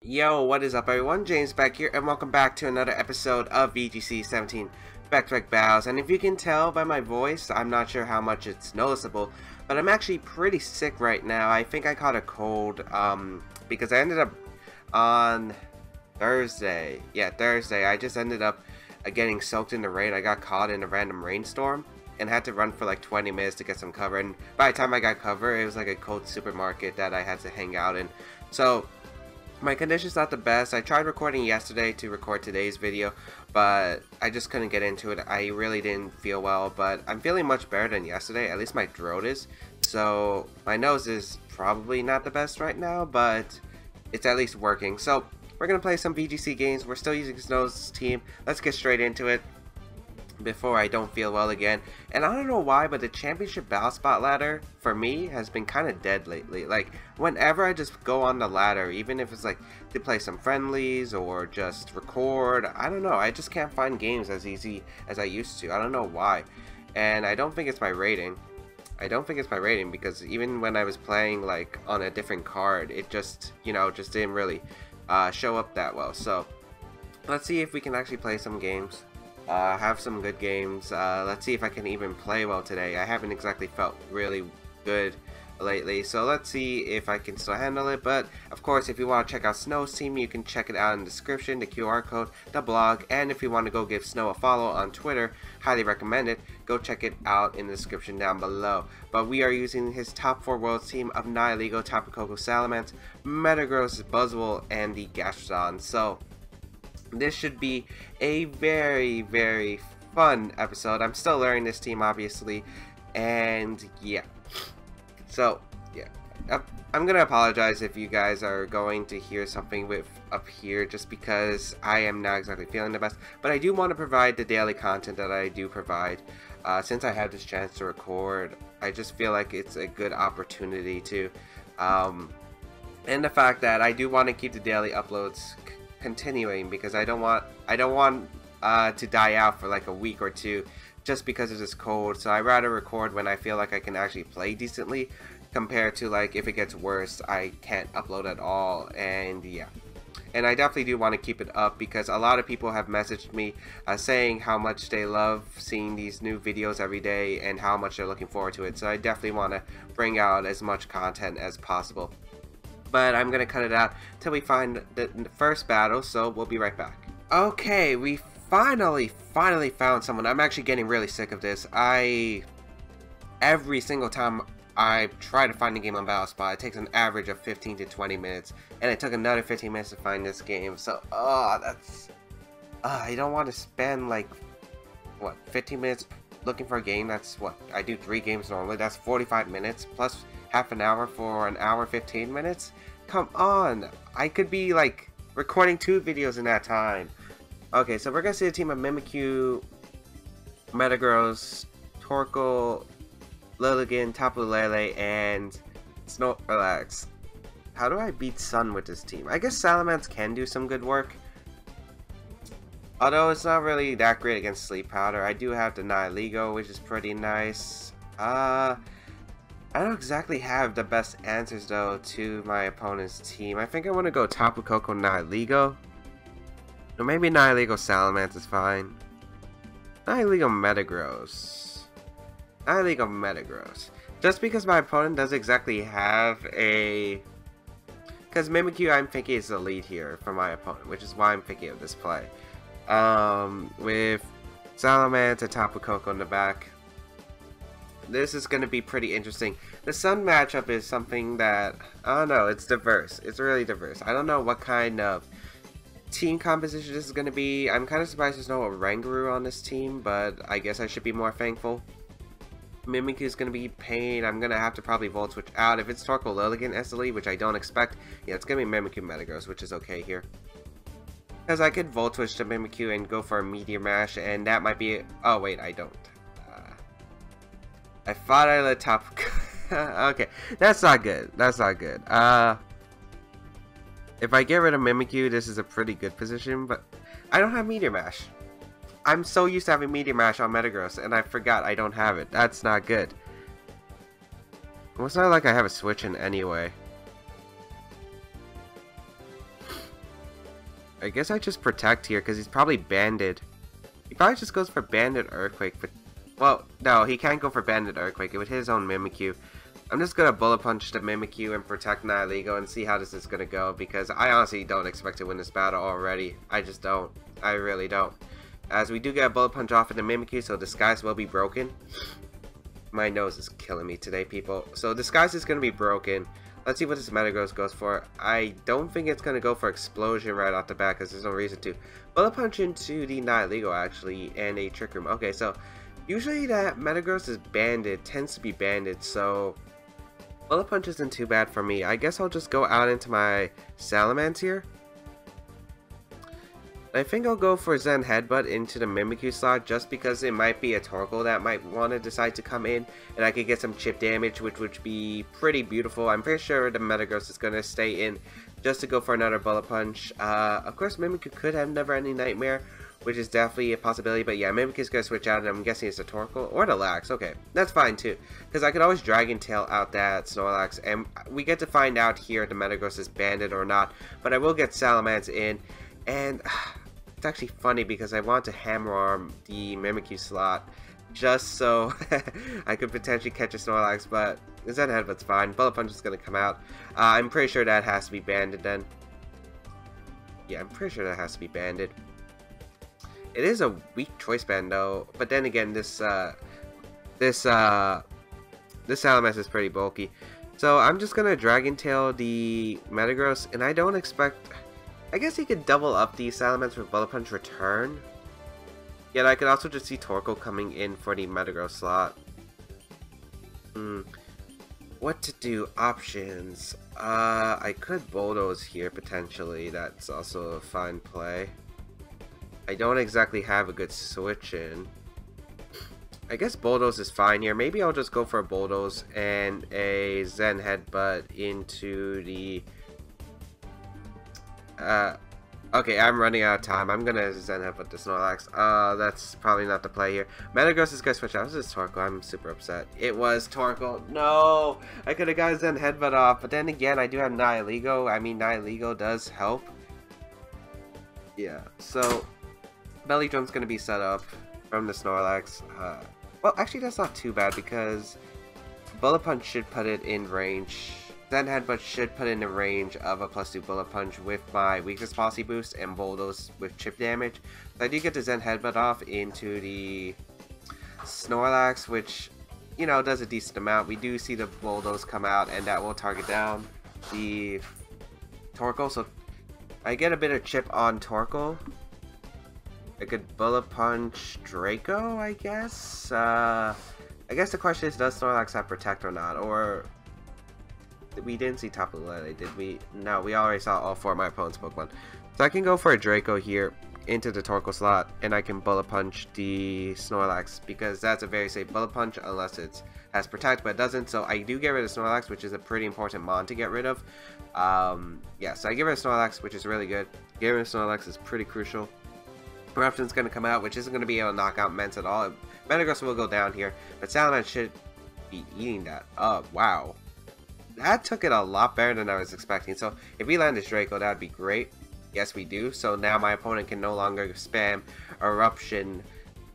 Yo, what is up everyone? James Baek here, and welcome back to another episode of VGC 17 Back-to-Back Battles. And if you can tell by my voice, I'm not sure how much it's noticeable, but I'm actually pretty sick right now. I think I caught a cold, because I ended up on Thursday. Yeah, Thursday. I just ended up getting soaked in the rain. I got caught in a random rainstorm and had to run for like 20 minutes to get some cover. And by the time I got cover, it was like a cold supermarket that I had to hang out in. So my condition's not the best. I tried recording yesterday to record today's video, but I just couldn't get into it. I really didn't feel well, but I'm feeling much better than yesterday. At least my throat is. So my nose is probably not the best right now, but it's at least working. So we're going to play some VGC games. We're still using Snow's team. Let's get straight into it before I don't feel well again. And I don't know why, but the championship battle spot ladder for me has been kind of dead lately. Like whenever I just go on the ladder, even if it's like to play some friendlies or just record, I don't know, I just can't find games as easy as I used to. I don't know why. And I don't think it's my rating. I don't think it's my rating, because even when I was playing like on a different card, it just, you know, just didn't really show up that well. So let's see if we can actually play some games. Have some good games. Let's see if I can even play well today. I haven't exactly felt really good lately, so let's see if I can still handle it. But of course, if you want to check out Snow's team, you can check it out in the description, the QR code, the blog, and if you want to go give Snow a follow on Twitter, highly recommend it. Go check it out in the description down below. But we are using his top 4 worlds team of Nihilego, Tapu Koko, Salamence, Metagross, Buzzwole, and the Gastrodon. So this should be a very fun episode. I'm still learning this team, obviously, and yeah. So yeah, I'm gonna apologize if you guys are going to hear something with up here, just because I am not exactly feeling the best. But I do want to provide the daily content that I do provide. Since I have this chance to record, I just feel like it's a good opportunity to, and the fact that I do want to keep the daily uploads continuing, because I don't want to die out for like a week or two just because of this cold. So I rather record when I feel like I can actually play decently, compared to like if it gets worse I can't upload at all. And yeah, and I definitely do want to keep it up, because a lot of people have messaged me saying how much they love seeing these new videos every day and how much they're looking forward to it. So I definitely want to bring out as much content as possible. But I'm gonna cut it out till we find the first battle, so we'll be right back. Okay, we finally found someone. I'm actually getting really sick of this. Every single time I try to find a game on Battle Spot, it takes an average of 15 to 20 minutes, and it took another 15 minutes to find this game. So, I don't want to spend like, what, 15 minutes looking for a game. That's what, I do 3 games normally. That's 45 minutes, plus half an hour for an hour 15 minutes. Come on, I could be like recording 2 videos in that time. Okay, so we're gonna see a team of Mimikyu, Metagross, Torkoal, Lilligant, Tapu Lele, and Snorlax. How do I beat Sun with this team? I guess Salamence can do some good work, although it's not really that great against Sleep Powder. I do have the Nihilego, which is pretty nice. I don't exactly have the best answers though to my opponent's team. I think I want to go Tapu Koko, Nihilego. Or maybe Nihilego Salamence is fine. Nihilego Metagross. Nihilego Metagross. Just because my opponent doesn't exactly have a... Because Mimikyu, I'm thinking, is the lead here for my opponent, which is why I'm thinking of this play. With Salamence and Tapu Koko in the back, this is going to be pretty interesting. The Sun matchup is something that, I don't know, it's diverse. It's really diverse. I don't know what kind of team composition this is going to be. I'm kind of surprised there's no Oranguru on this team, but I guess I should be more thankful. Mimikyu is going to be pain. I'm going to have to probably Volt Switch out. If it's Torkoal Lilligant as the lead, which I don't expect, yeah, it's going to be Mimikyu Metagross, which is okay here. Because I could Volt Switch to Mimikyu and go for a Meteor Mash, and that might be... Oh, wait, I don't. I thought I let Tapu... Okay, that's not good. That's not good. If I get rid of Mimikyu, this is a pretty good position, but I don't have Meteor Mash. I'm so used to having Meteor Mash on Metagross, and I forgot I don't have it. That's not good. Well, it's not like I have a switch in anyway. I guess I just protect here because he's probably banded. He probably just goes for banded Earthquake. But, well, no, he can't go for banded Earthquake. It would hit his own Mimikyu. I'm just going to Bullet Punch the Mimikyu and protect Nihilego and see how this is going to go. Because I honestly don't expect to win this battle already. I just don't. I really don't. As we do get a Bullet Punch off of the Mimikyu, so Disguise will be broken. My nose is killing me today, people. So Disguise is going to be broken. Let's see what this Metagross goes for. I don't think it's going to go for Explosion right off the bat because there's no reason to. Bullet Punch into the Nihilego actually, and a Trick Room. Okay, so usually that Metagross is banded, tends to be banded, so Bullet Punch isn't too bad for me. I guess I'll just go out into my Salamence here. I think I'll go for Zen Headbutt into the Mimikyu slot just because it might be a Torkoal that might want to decide to come in and I could get some chip damage, which would be pretty beautiful. I'm pretty sure the Metagross is going to stay in just to go for another Bullet Punch. Of course, Mimikyu could have Never Ending Nightmare, which is definitely a possibility, but yeah, Mimikyu's going to switch out and I'm guessing it's a Torkoal or the Lax. Okay, that's fine too, because I could always Dragon Tail out that Snorlax and we get to find out here if the Metagross is banded or not, but I will get Salamence in. And it's actually funny because I want to Hammer Arm the Mimikyu slot just so I could potentially catch a Snorlax, but Zen Headbutt's fine. Bullet Punch is going to come out. I'm pretty sure that has to be banded then. Yeah, I'm pretty sure that has to be banded. It is a weak choice band though, but then again, this Salamence is pretty bulky. So I'm just going to Dragon Tail the Metagross, and I don't expect... I guess he could double up the Salamence with Bullet Punch return. Yet I could also just see Torkoal coming in for the Metagross slot. What to do? Options. I could Bulldoze here potentially. That's also a fine play. I don't exactly have a good switch in. I guess Bulldoze is fine here. Maybe I'll just go for a Bulldoze and a Zen Headbutt into the... okay, I'm running out of time. I'm gonna Zen Headbutt the Snorlax. That's probably not the play here. Metagross is gonna switch out. This is Torkoal. I'm super upset. It was Torkoal. No! I could have got Zen Headbutt off, but then again, I do have Nihilego. I mean, Nihilego does help. Yeah, so Belly Drum's gonna be set up from the Snorlax. Well, actually, that's not too bad because Bullet Punch should put it in range. Zen Headbutt should put in the range of a +2 Bullet Punch with my Weakness Policy boost and Bulldoze with chip damage. So I do get the Zen Headbutt off into the Snorlax, which, you know, does a decent amount. We do see the Bulldoze come out, and that will target down the Torkoal. So I get a bit of chip on Torkoal. I could Bullet Punch Draco, I guess. I guess the question is, does Snorlax have Protect or not? Or... we didn't see Tapu Lele, did we? No, we already saw all 4 of my opponent's Pokemon. So I can go for a Draco here into the Torkoal slot, and I can Bullet Punch the Snorlax, because that's a very safe Bullet Punch, unless it has Protect, but it doesn't. So I do get rid of Snorlax, which is a pretty important Mon to get rid of. Yeah, so I get rid of Snorlax, which is really good. Getting rid of Snorlax is pretty crucial. Eruption's going to come out, which isn't going to be able to knock out Mence at all. Metagross will go down here, but Salamence should be eating that. Oh, wow. That took it a lot better than I was expecting. So if we land this Draco, that would be great. Yes, we do. So now my opponent can no longer spam Eruption.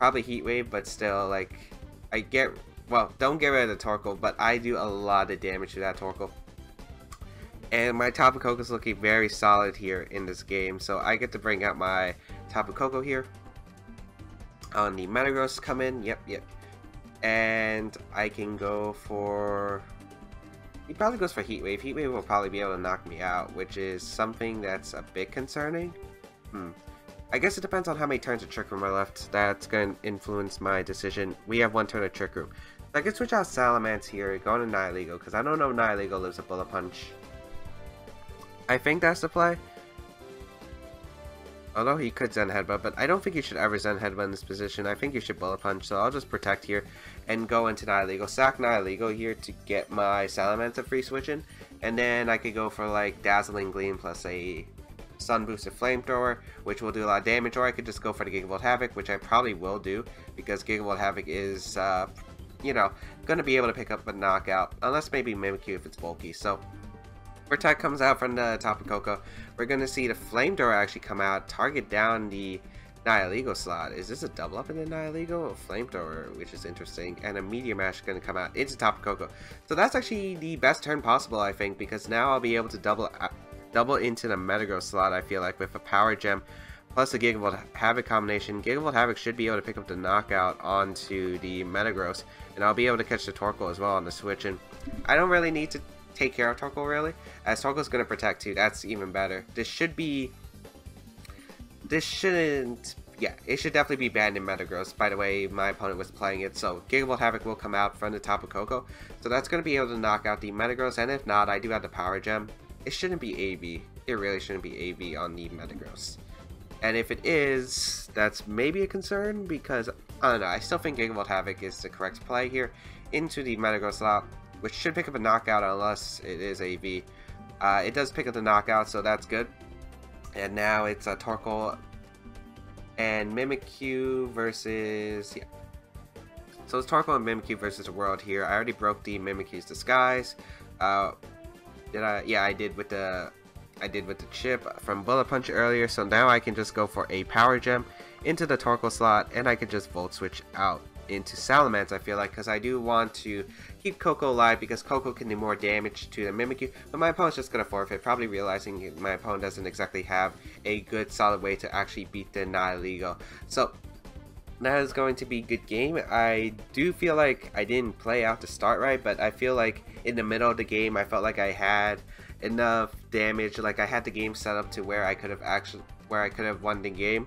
Probably Heat Wave, but still, like, I get... well, don't get rid of the Torkoal, but I do a lot of damage to that Torkoal. And my Tapu Koko is looking very solid here in this game. So I get to bring out my Tapu Koko here. On the Metagross come in. Yep. And I can go for... he probably goes for Heat Wave. Heat Wave will probably be able to knock me out, which is something that's a bit concerning. I guess it depends on how many turns of Trick Room are left. That's going to influence my decision. We have 1 turn of Trick Room. So I can switch out Salamence here, go to Nihilego, because I don't know if Nihilego lives a Bullet Punch. I think that's the play. Although he could Zen Headbutt, but I don't think you should ever Zen Headbutt in this position. I think you should Bullet Punch, so I'll just Protect here and go into Nihilego. Sack Nihilego here to get my Salamence a free switch in. And then I could go for like Dazzling Gleam plus a Sun Boosted Flamethrower, which will do a lot of damage. Or I could just go for the Gigavolt Havoc, which I probably will do, because Gigavolt Havoc is, you know, going to be able to pick up a knockout. Unless maybe Mimikyu if it's bulky. So Protect comes out from the Tapu Koko. We're going to see the Flamethrower actually come out, target down the Nihilego slot. Is this a double up in the Nihilego? Flamethrower, which is interesting. And a Meteor Mash going to come out into Tapu Koko. So that's actually the best turn possible, I think, because now I'll be able to double into the Metagross slot, I feel like, with a Power Gem plus the Gigavolt Havoc combination. Gigavolt Havoc should be able to pick up the knockout onto the Metagross, and I'll be able to catch the Torkoal as well on the switch. And I don't really need to take care of Torkoal, really, as Torkoal's going to protect too. That's even better. It should definitely be banned in Metagross, by the way my opponent was playing it. So Gigavolt Havoc will come out from the Tapu Koko, so that's going to be able to knock out the Metagross, and if not, I do have the Power Gem. It shouldn't be AV. It really shouldn't be AV on the Metagross. And if it is, that's maybe a concern, because, I don't know, I still think Gigavolt Havoc is the correct play here into the Metagross slot, which should pick up a knockout unless it is AV. It does pick up the knockout, so that's good. And now it's a Torkoal and Mimikyu versus, yeah. So it's Torkoal and Mimikyu versus the world here. I already broke the Mimikyu's disguise. Did I? Yeah, I did with the chip from Bullet Punch earlier. So now I can just go for a Power Gem into the Torkoal slot, and I can just Volt Switch out into Salamence, I feel like, because I do want to keep Koko alive, because Koko can do more damage to the Mimikyu, but my opponent's just going to forfeit, probably realizing my opponent doesn't exactly have a good solid way to actually beat the Nihilego. So that is going to be a good game. I do feel like I didn't play out the start right, but I feel like in the middle of the game I felt like I had enough damage, like I had the game set up to where I could have won the game.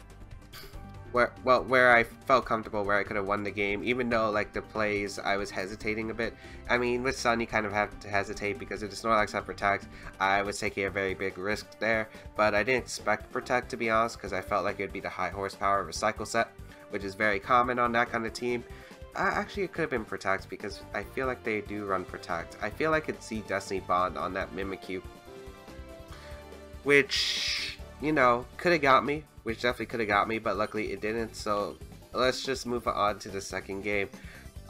Where I felt comfortable, where I could have won the game, even though like the plays I was hesitating a bit. I mean, with Sun you kind of have to hesitate because if the Snorlax had Protect, I was taking a very big risk there, but I didn't expect Protect, to be honest, because I felt like it would be the high horsepower Recycle set, which is very common on that kind of team. Actually, it could have been Protect, because I feel like they do run Protect. I feel like I could see Destiny Bond on that Mimikyu, which, you know, could have got me. Which definitely could have got me, but luckily it didn't. So let's just move on to the second game.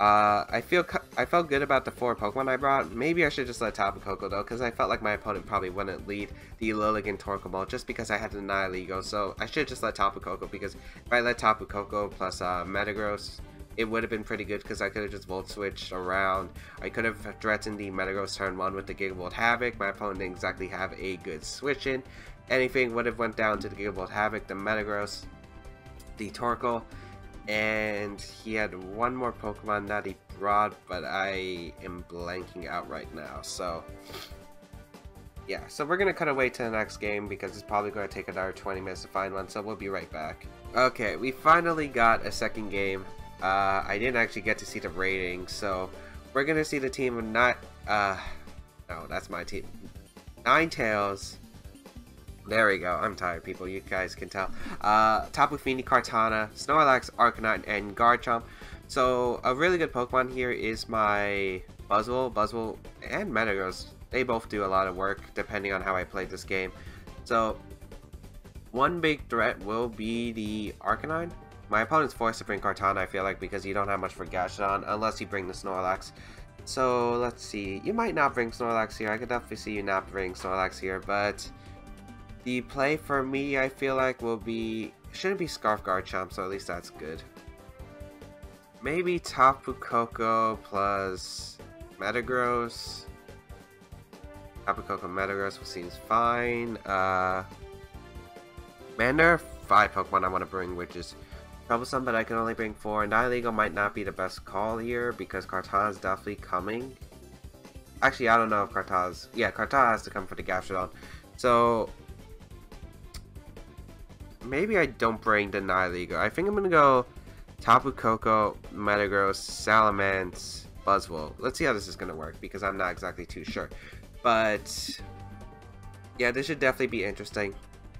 I felt good about the 4 Pokemon I brought. Maybe I should just let Tapu Koko though, because I felt like my opponent probably wouldn't lead the Lilligant Torkoal just because I had the Nihilego. So I should just let Tapu Koko, because if I let Tapu Koko plus Metagross, it would have been pretty good, because I could have just Volt Switched around. I could have threatened the Metagross turn 1 with the Gigavolt Havoc. My opponent didn't exactly have a good switch in. Anything would have went down to the Gigavolt Havoc, the Metagross, the Torkoal, and he had one more Pokemon that he brought, but I am blanking out right now. So yeah, so we're gonna cut away to the next game because it's probably going to take another 20 minutes to find one. So we'll be right back. Okay, we finally got a second game. I didn't actually get to see the rating, so we're gonna see the team of no, that's my team. Ninetales. There we go. I'm tired, people. You guys can tell. Tapu Fini, Kartana, Snorlax, Arcanine, and Garchomp. So a really good Pokemon here is my Buzzwole, and Metagross. They both do a lot of work depending on how I play this game. So one big threat will be the Arcanine. My opponent's forced to bring Kartana, I feel like, because you don't have much for Gastrodon unless you bring the Snorlax. So let's see. You might not bring Snorlax here. I could definitely see you not bring Snorlax here, but the play for me, I feel like, will be, shouldn't be Scarf Garchomp, so at least that's good. Maybe Tapu Koko plus Metagross. Tapu Koko Metagross seems fine. Man, there are 5 Pokemon I want to bring, which is troublesome, but I can only bring 4. And Nihilego might not be the best call here, because Kartana is definitely coming. Actually, I don't know if Kartana's, yeah, Kartana has to come for the Gastrodon. So maybe I don't bring the Nihilego. I think I'm gonna go Tapu Koko, Metagross, Salamence, Buzzwole. Let's see how this is gonna work, because I'm not exactly too sure. But yeah, this should definitely be interesting.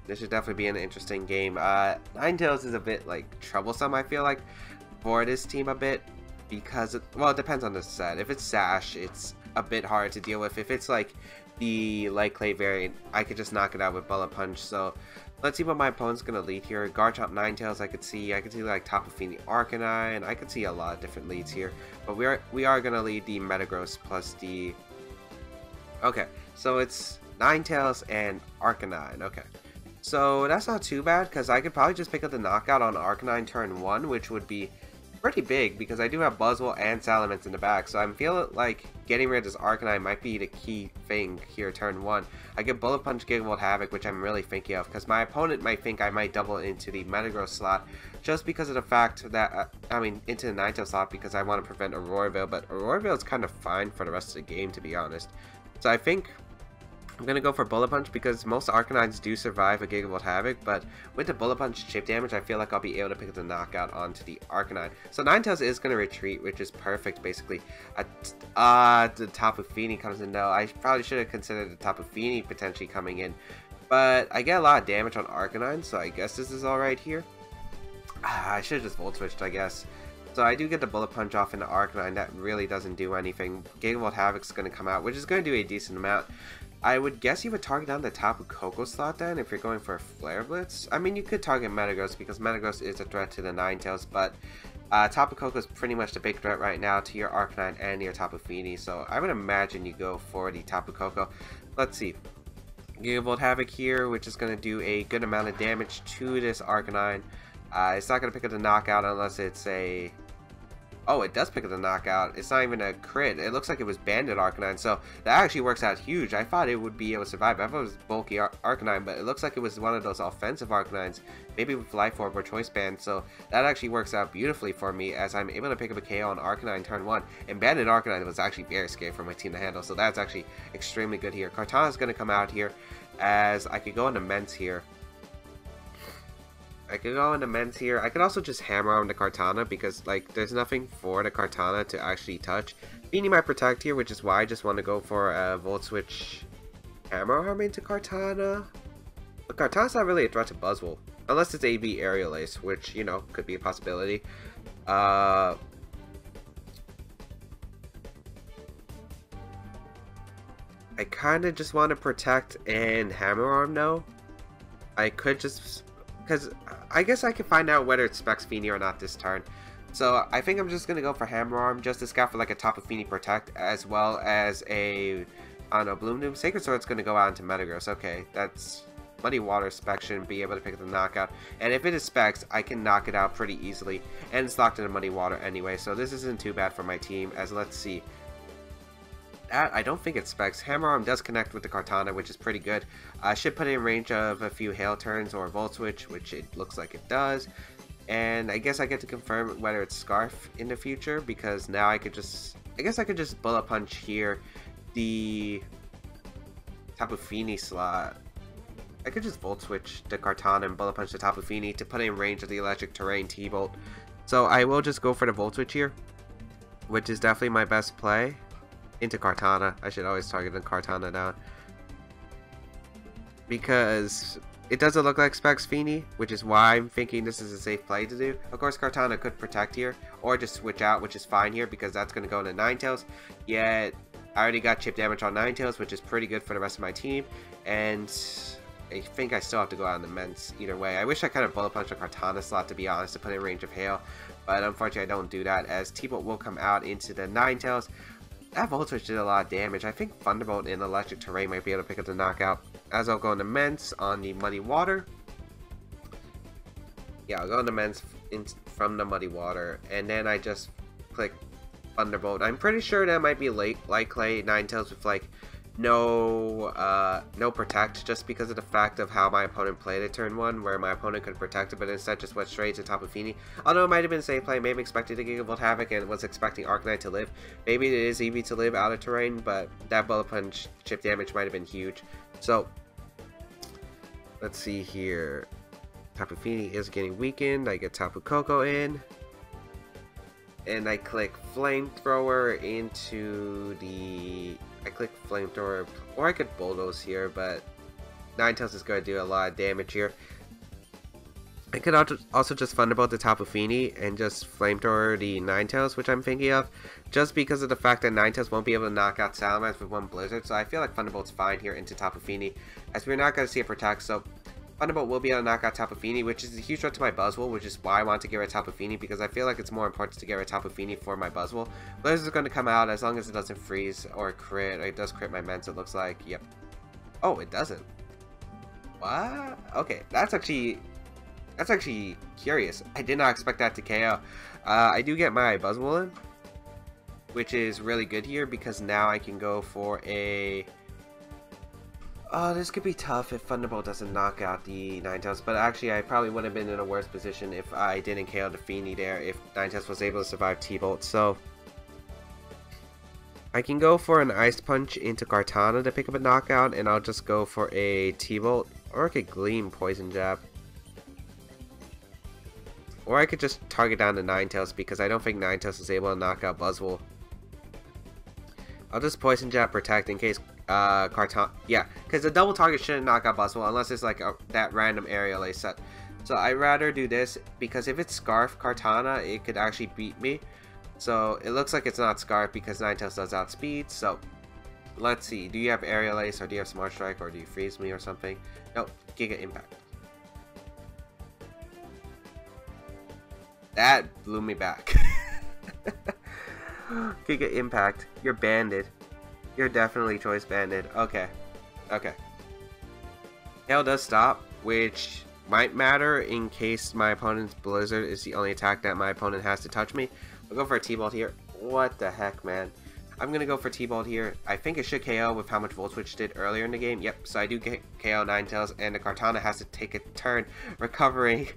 This should definitely be an interesting game. Ninetales is a bit like troublesome, I feel like, for this team a bit, because well, it depends on the set. If it's Sash, it's a bit hard to deal with. If it's like the Light Clay variant, I could just knock it out with Bullet Punch. So let's see what my opponent's gonna lead here. Garchomp, Ninetales, I could see like Tapu Fini, Arcanine. I could see a lot of different leads here, but we are gonna lead the Metagross plus the. Okay, so it's Ninetales, and Arcanine. Okay. So that's not too bad, because I could probably just pick up the knockout on Arcanine turn 1, which would be pretty big, because I do have Buzzwole and Salamence in the back. So I'm feeling like getting rid of this Arcanine might be the key thing here turn 1. I get Bullet Punch, Gigavolt, Havoc, which I'm really thinking of, because my opponent might think I might double into the Metagross slot, just because of the fact that, into the Ninetales slot, because I want to prevent Auroraville, but Auroraville is kind of fine for the rest of the game, to be honest. So I think I'm going to go for Bullet Punch because most Arcanines do survive a Gigavolt Havoc, but with the Bullet Punch chip damage, I feel like I'll be able to pick up the knockout onto the Arcanine. So Ninetales is going to retreat, which is perfect, basically. The Tapu Fini comes in, though. I probably should have considered the Tapu Fini potentially coming in, but I get a lot of damage on Arcanine, so I guess this is alright here. I should have just Volt Switched, I guess. So I do get the Bullet Punch off into Arcanine. That really doesn't do anything. Gigavolt Havoc's going to come out, which is going to do a decent amount. I would guess you would target down the Tapu Koko slot then if you're going for a Flare Blitz. I mean, you could target Metagross because Metagross is a threat to the Ninetales, but Tapu Koko is pretty much the big threat right now to your Arcanine and your Tapu Fini, so I would imagine you go for the Tapu Koko. Let's see. Gigavolt Havoc here, which is going to do a good amount of damage to this Arcanine. It's not going to pick up the knockout unless it's a... Oh, it does pick up the knockout. It's not even a crit. It looks like it was Banded Arcanine, so that actually works out huge. I thought it would be able to survive. I thought it was bulky Arcanine, but it looks like it was one of those offensive Arcanines, maybe with Life Orb or Choice Band, so that actually works out beautifully for me as I'm able to pick up a KO on Arcanine turn 1, and Banded Arcanine was actually very scary for my team to handle, so that's actually extremely good here. Kartana's going to come out here, as I could go into Ments here. I could go into Ments here. I could also just hammer on the Kartana because, like, there's nothing for the Kartana to actually touch. Fini might protect here, which is why I just want to go for a Volt Switch Hammer Arm into Kartana. But Kartana's not really a threat to Buzzwole. Unless it's AB Aerial Ace, which, you know, could be a possibility. I kind of just want to protect and Hammer Arm, though. I could just... because I guess I can find out whether it specs Fini or not this turn. So I think I'm just going to go for Hammer Arm just to scout for like a Tapu Fini Protect as well as a, I don't know, Bloom Doom. Sacred Sword's going to go out into Metagross. Okay, that's Muddy Water spec shouldn't be able to pick up the knockout. And if it is specs, I can knock it out pretty easily. And it's locked into Muddy Water anyway, so this isn't too bad for my team. As let's see. I don't think it specs. Hammer Arm does connect with the Kartana, which is pretty good. Should put it in range of a few Hail Turns or Volt Switch, which it looks like it does. And I guess I get to confirm whether it's Scarf in the future, because now I could just... I guess I could just Bullet Punch here the Tapu Fini slot. I could just Volt Switch the Kartana and Bullet Punch the Tapu Fini to put it in range of the Electric Terrain T-Bolt. So I will just go for the Volt Switch here, which is definitely my best play. Into Kartana. I should always target the Kartana down. Because it doesn't look like Specs Fini, which is why I'm thinking this is a safe play to do. Of course, Kartana could protect here, or just switch out, which is fine here, because that's going to go into Ninetales. Yet, I already got chip damage on Ninetales, which is pretty good for the rest of my team. And I think I still have to go out in the Ments either way. I wish I kind of Bullet Punch a Kartana slot, to be honest, to put in range of Hail. But unfortunately, I don't do that, as T-Bolt will come out into the Ninetales. That Volt Switch did a lot of damage. I think Thunderbolt in Electric Terrain might be able to pick up the knockout. As I'll go into Ments on the Muddy Water. Yeah, I'll go into Ments from the Muddy Water. And then I just click Thunderbolt. I'm pretty sure that might be Light Clay Ninetales with like no protect, just because of the fact of how my opponent played it turn 1, where my opponent could protect it, but instead just went straight to Tapu Fini. Although it might have been a safe play, maybe expected to Gigavolt Havoc and was expecting Arcanine to live. Maybe it is easy to live out of terrain, but that Bullet Punch chip damage might have been huge. So, let's see here. Tapu Fini is getting weakened. I get Tapu Koko in. And I click Flamethrower into the... I click Flamethrower, or I could Bulldoze here, but Ninetales is going to do a lot of damage here. I could also just Thunderbolt the Tapu Fini and just Flamethrower the Ninetales, which I'm thinking of, just because of the fact that Ninetales won't be able to knock out Salamence with one Blizzard, so I feel like Thunderbolt's fine here into Tapu Fini, as we're not going to see a Protect, so Thunderbolt will be able to knock out Tapu Fini, which is a huge threat to my Buzzwole, which is why I want to get rid of Tapu Fini, because I feel like it's more important to get rid of Tapu Fini for my Buzzwole. Blizzard is going to come out as long as it doesn't freeze or crit, or it does crit my Ments, it looks like. Yep. Oh, it doesn't. What? Okay, that's actually curious. I did not expect that to KO. I do get my Buzzwole in, which is really good here because now I can go for a... Oh, this could be tough if Thunderbolt doesn't knock out the Ninetales, but actually I probably would have been in a worse position if I didn't KO the Feeny there, if Ninetales was able to survive T-Bolt. So I can go for an Ice Punch into Kartana to pick up a knockout, and I'll just go for a T-Bolt, or I could Gleam Poison Jab. Or I could just target down the Ninetales because I don't think Ninetales is able to knock out Buzzwole. I'll just Poison Jab Protect in case Kartana... Yeah, because the double target shouldn't knock out Buzzwole unless it's like that random aerial ace set. So I'd rather do this because if it's Scarf Kartana, it could actually beat me. So it looks like it's not Scarf because Ninetales does outspeed. So let's see. Do you have aerial ace or do you have Smart Strike or do you freeze me or something? Nope. Giga Impact. That blew me back. Giga Impact. You're banded. You're definitely choice banded. Okay. Okay. Hail does stop, which might matter in case my opponent's Blizzard is the only attack that my opponent has to touch me. I'll go for a T-Bolt here. What the heck, man. I'm going to go for T-Bolt here. I think it should KO with how much Volt Switch did earlier in the game. Yep, so I do get KO Ninetales, and the Kartana has to take a turn recovering,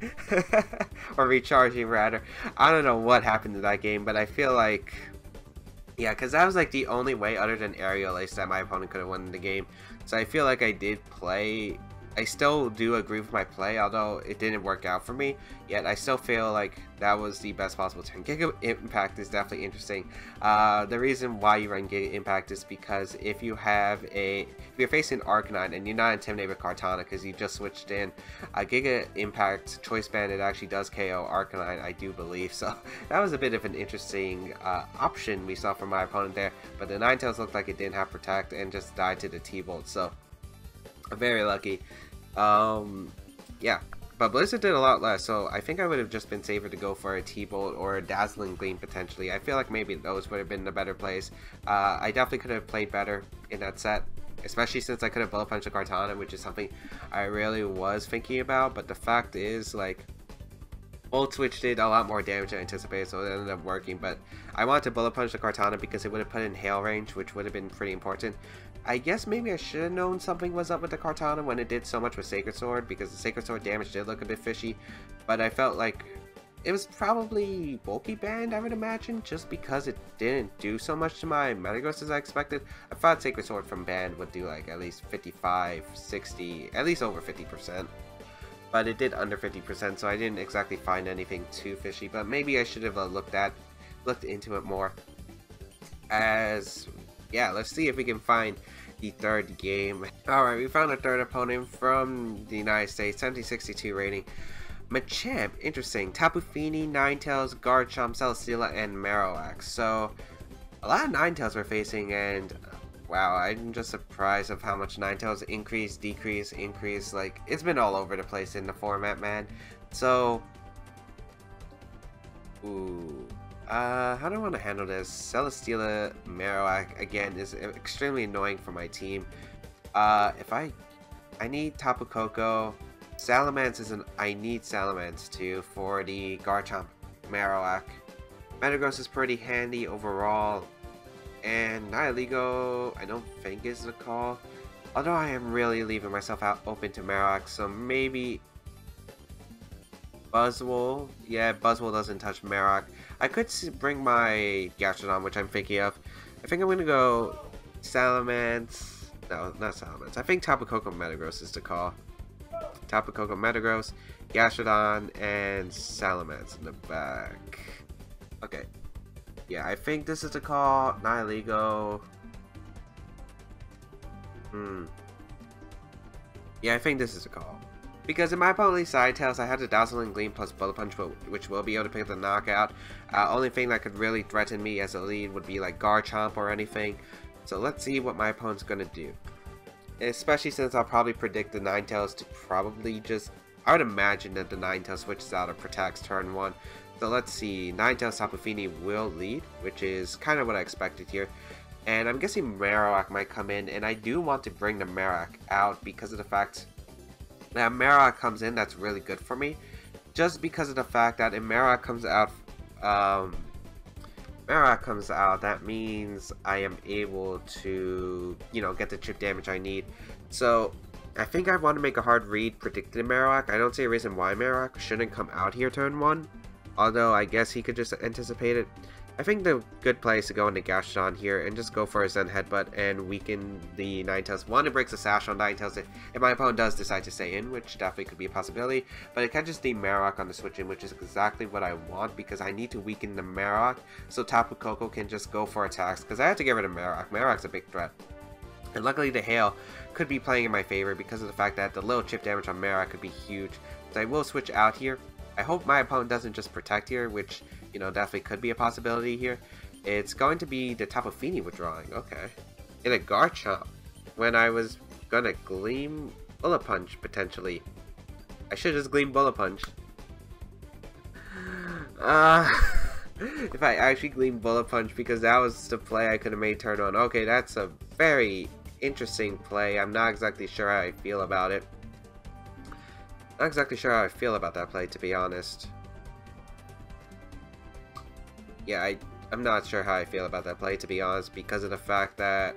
or recharging rather. I don't know what happened to that game, but I feel like... Yeah, because that was like the only way other than aerial ace that my opponent could have won the game. So I feel like I did play... I still do agree with my play, although it didn't work out for me. Yet I still feel like that was the best possible turn. Giga Impact is definitely interesting. The reason why you run Giga Impact is because if you have if you're facing Arcanine and you're not intimidated with Kartana because you just switched in, Giga Impact Choice Banded actually does KO Arcanine, I do believe. So that was a bit of an interesting option we saw from my opponent there. But the Ninetales looked like it didn't have Protect and just died to the T-Bolt. So very lucky. Yeah, but Blizzard did a lot less, so I think I would have just been safer to go for a T-Bolt or a Dazzling Gleam potentially. I feel like maybe those would have been the better plays. I definitely could have played better in that set, especially since I could have Bullet Punched the Kartana, which is something I really was thinking about, but the fact is, like, Volt Switch did a lot more damage than anticipated, so it ended up working, but I wanted to Bullet Punch the Kartana because it would have put in hail range, which would have been pretty important. I guess maybe I should have known something was up with the Kartana when it did so much with Sacred Sword, because the Sacred Sword damage did look a bit fishy, but I felt like it was probably bulky banned, I would imagine, just because it didn't do so much to my Metagross as I expected. I thought Sacred Sword from banned would do like at least 55, 60, at least over 50%. But it did under 50%, so I didn't exactly find anything too fishy, but maybe I should have looked into it more. Yeah, let's see if we can find the third game. Alright, we found a third opponent from the United States, 1762 rating. Machamp, interesting. Tapu Fini, Ninetales, Garchomp, Celesteela, and Marowak. So, a lot of Ninetales we're facing, and wow, I'm just surprised of how much Ninetales increase, decrease, increase. Like, it's been all over the place in the format, man. So, how do I want to handle this? Celesteela, Marowak, again, is extremely annoying for my team. I need Tapu Koko. Salamence is I need Salamence too for the Garchomp, Marowak. Metagross is pretty handy overall. And Nihilego, I don't think is the call. Although I am really leaving myself out open to Marowak, so maybe Buzzwole. Yeah, Buzzwole doesn't touch Marowak. I could bring my Gastrodon, which I'm thinking of. I think I'm going to go Salamence. No, not Salamence. I think Tapu Koko Metagross is the call. Tapu Koko Metagross, Gastrodon, and Salamence in the back. Okay. Yeah, I think this is the call. Nihilego. Yeah, I think this is the call. Because in my opponent's side tails, I had the Dazzling Gleam plus Bullet Punch, which will be able to pick up the knockout. Only thing that could really threaten me as a lead would be like Garchomp or anything. So let's see what my opponent's going to do. Especially since I'll probably predict the Ninetales to probably just... I would imagine that the Ninetales switches out of Protects turn 1. So let's see. Ninetales Tapu Fini will lead, which is kind of what I expected here. And I'm guessing Marowak might come in, and I do want to bring the Marowak out because of the fact that Marowak comes in, that's really good for me. Just because of the fact that if Marowak comes out, that means I am able to, you know, get the chip damage I need. So I think I want to make a hard read predicting Marowak. I don't see a reason why Marowak shouldn't come out here turn 1, although I guess he could just anticipate it. I think the good play is to go into Gastrodon here and just go for a Zen Headbutt and weaken the Ninetales. One, it breaks the Sash on Ninetales if my opponent does decide to stay in, which definitely could be a possibility. But it catches the Marowak on the switch in, which is exactly what I want because I need to weaken the Marowak so Tapu Koko can just go for attacks because I have to get rid of Marowak. Marowak's a big threat. And luckily the Hail could be playing in my favor because of the fact that the little chip damage on Marowak could be huge. So I will switch out here. I hope my opponent doesn't just protect here, which, you know, definitely could be a possibility here. It's going to be the Tapu Fini withdrawing, okay. In a Garchomp, when I was gonna Gleam Bullet Punch, potentially. I should just Gleam Bullet Punch. If I actually Gleam Bullet Punch, because that was the play I could have made turn 1. Okay, that's a very interesting play. I'm not exactly sure how I feel about it. Not exactly sure how I feel about that play, to be honest. Yeah, I'm not sure how I feel about that play, to be honest, because of the fact that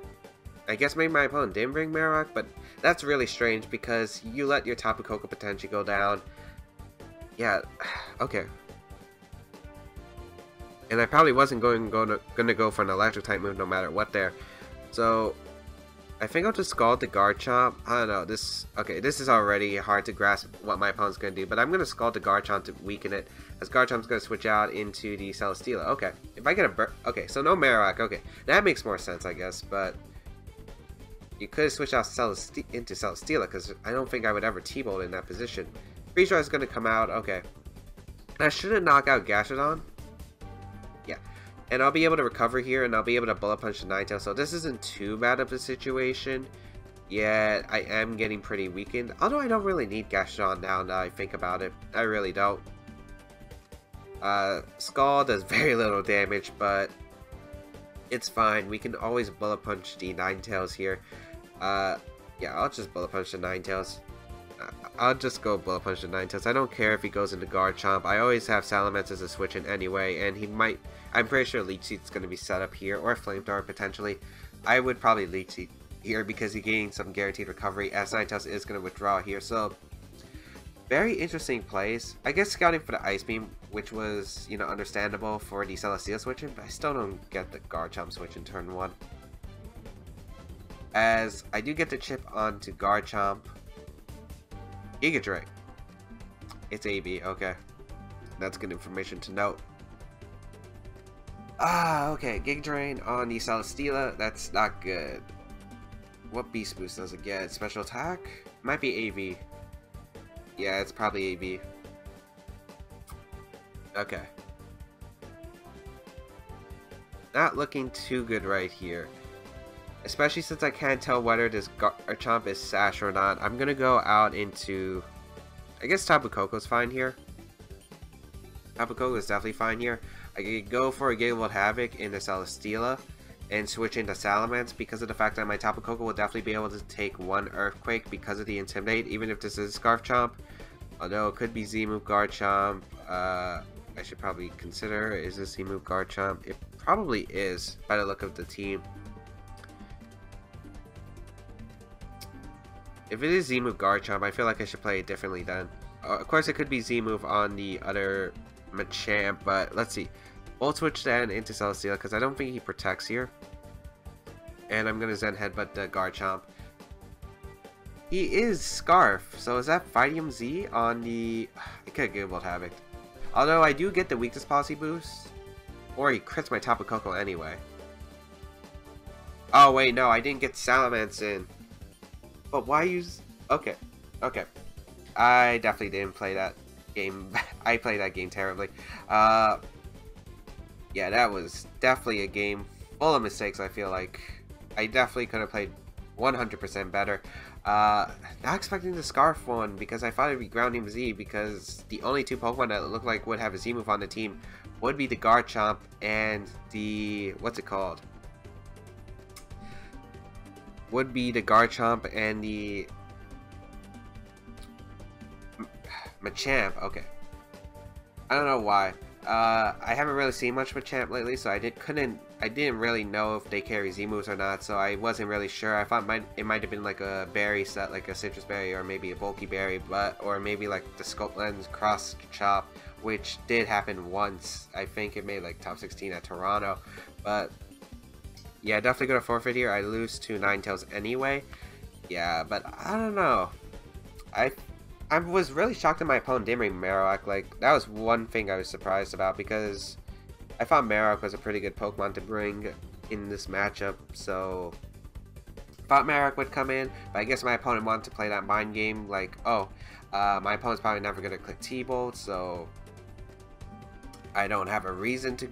I guess maybe my opponent didn't bring Marowak, but that's really strange because you let your Tapu Koko potentially go down. Yeah, okay. And I probably wasn't going to go for an electric type move no matter what there. So I think I'll just Scald the Garchomp. I don't know, this is already hard to grasp what my opponent's going to do, but I'm going to Scald the Garchomp to weaken it, as Garchomp's going to switch out into the Celesteela. Okay, if I get a okay, so no Marowak, okay, that makes more sense, I guess, but you could switch out into Celesteela, because I don't think I would ever T-Bolt in that position. Pretty sure it's going to come out, okay. I shouldn't knock out Gastrodon. Yeah. And I'll be able to recover here, and I'll be able to Bullet Punch the Ninetales, so this isn't too bad of a situation. Yet, I am getting pretty weakened. Although I don't really need Gastrodon now that I think about it. I really don't. Scald does very little damage, but it's fine. We can always Bullet Punch the Ninetales here. Yeah, I'll just Bullet Punch the Ninetales. I'll just go Bullet Punch the Ninetales. I don't care if he goes into Garchomp. I always have Salamence as a switch in anyway, and he might... I'm pretty sure Leech Seed's going to be set up here, or Flamethrower potentially. I would probably Leech Seed here because he gains some guaranteed recovery, as Ninetales is going to withdraw here. So, very interesting plays. I guess scouting for the Ice Beam, which was, you know, understandable for the Celesteela switch in, but I still don't get the Garchomp switch in turn 1. As I do get the chip onto Garchomp. Giga Drain. It's AB, okay. That's good information to note. Okay, Giga Drain on the Celesteela, that's not good. What Beast Boost does it get? Special attack? Might be AV. Yeah, it's probably AV. Okay. Not looking too good right here. Especially since I can't tell whether this Garchomp is Sash or not. I'm gonna go out into... I guess Tapu Koko's fine here. Tapu Koko is definitely fine here. I could go for a Gigavolt Havoc in the Celesteela and switch into Salamence because of the fact that my Tapu Koko will definitely be able to take one Earthquake because of the Intimidate, even if this is Scarf Chomp. Although it could be Z-Move Garchomp. I should probably consider, is this Z-Move Garchomp? It probably is, by the look of the team. If it is Z-Move Garchomp, I feel like I should play it differently then. Of course, it could be Z-Move on the other Machamp, but let's see. We'll switch then into Celesteela because I don't think he protects here. And I'm going to Zen Headbutt the Garchomp. He is Scarf, so is that Fightium Z on the... I could give Gigavolt Havoc. Although I do get the Weakness Policy boost. Or he crits my Tapu Koko anyway. Oh wait, no, I didn't get Salamence in. But why use... Okay, okay. I definitely didn't play that game. I played that game terribly. Yeah, that was definitely a game full of mistakes, I feel like. I definitely could have played 100% better. Not expecting the Scarf one, because I thought it'd be Grounding Z, because the only two Pokemon that looked like would have a Z-move on the team would be the Garchomp and the... what's it called? would be the Garchomp and the Machamp. Okay. I don't know why. I haven't really seen much Machamp lately, so I didn't really know if they carry Z moves or not, so I wasn't really sure. I thought it might have been like a berry set, like a citrus berry or maybe a bulky berry, or maybe like the Scope Lens Cross Chop, which did happen once. I think it made like top 16 at Toronto, but yeah, definitely gonna forfeit here. I lose to Ninetales anyway. Yeah, but I don't know. I was really shocked that my opponent didn't bring Marowak. Like, that was one thing I was surprised about, because I thought Marowak was a pretty good Pokemon to bring in this matchup, so I thought Marowak would come in, but I guess my opponent wanted to play that mind game, like, oh, my opponent's probably never going to click T-Bolt, so I don't have a reason to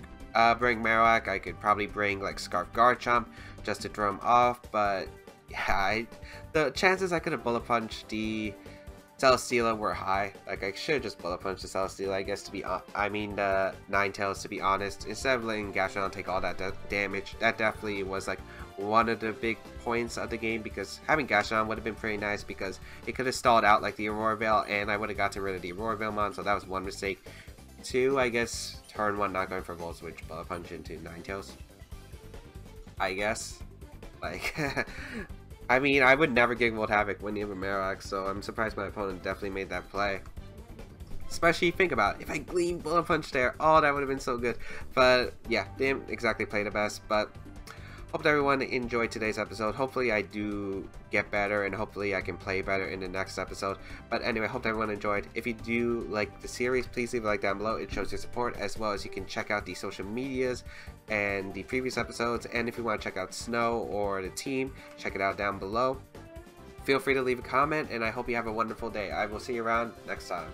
bring Marowak. I could probably bring, like, Scarf Garchomp just to throw him off, but yeah, the chances I could have Bullet Punched the Celesteela were high. Like, I should have just Bullet Punched the Celesteela, I guess, the Ninetales, to be honest. Instead of letting Gastrodon take all that damage, that definitely was, like, one of the big points of the game, because having Gastrodon would have been pretty nice, because it could have stalled out, like, the Aurora Veil, and I would have gotten rid of the Aurora Veil mon, so that was one mistake. Two, I guess, turn one not going for Volt Switch, Bullet Punch into Ninetales. I guess. Like, I mean, I would never get Volt Havoc when you have a Marowak, so I'm surprised my opponent definitely made that play. Especially, think about it, if I Gleam Bullet Punch there, oh, that would have been so good. But yeah, didn't exactly play the best, but hope everyone enjoyed today's episode. Hopefully I do get better, and hopefully I can play better in the next episode. But anyway, hope everyone enjoyed. If you do like the series, please leave a like down below. It shows your support, as well as you can check out the social medias and the previous episodes. And if you want to check out Snow or the team, check it out down below. Feel free to leave a comment, and I hope you have a wonderful day. I will see you around next time.